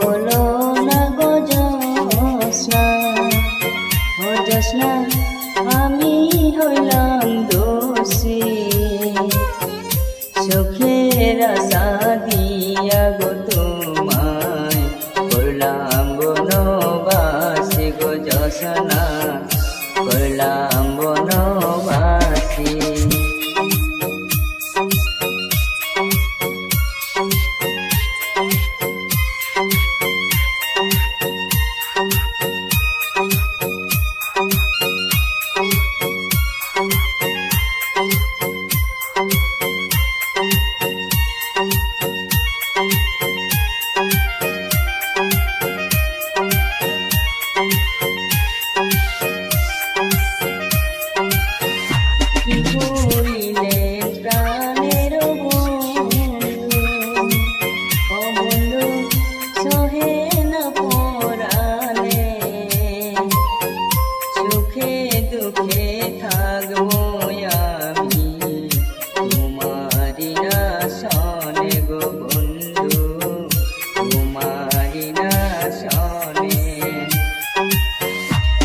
বলো না গো জোছনা, ও জোছনা আমি হইলাম দোষী, চোখের আশা দিয়া গো তোমায় করলাম বনবাসী গো জোছনা, করলাম বনবাসী।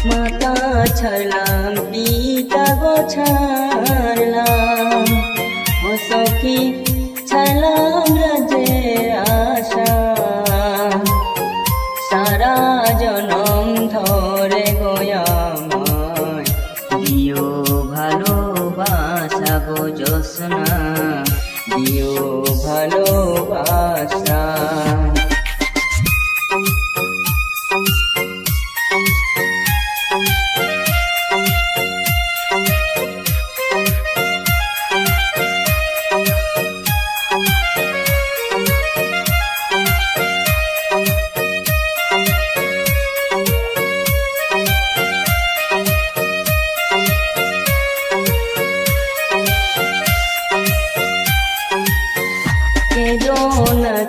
মাতা ছাড়লাম পিতা গো ছাড়লাম, ও সখী ছাড়লাম রাজের আশা, সারা জনম ধরে গো আমায় দিও ভালোবাসা গো জোছনা, দিও ভালোবাসা।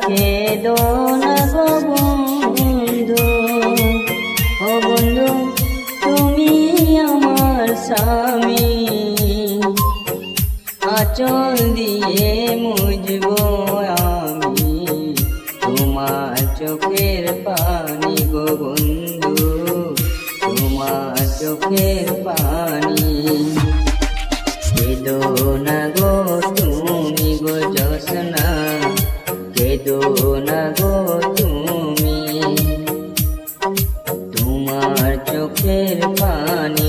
কেদো না গো বন্ধু, ও বন্ধু তুমি আমার স্বামী, আঁচল দিয়ে মুজব আমি তোমার চোখের পানি গো বন্ধু, তোমার চোখের পানি। কেদো না গো তুমি গো জোছনা, কেদো না গো তুমি, তোমার চোখের পানি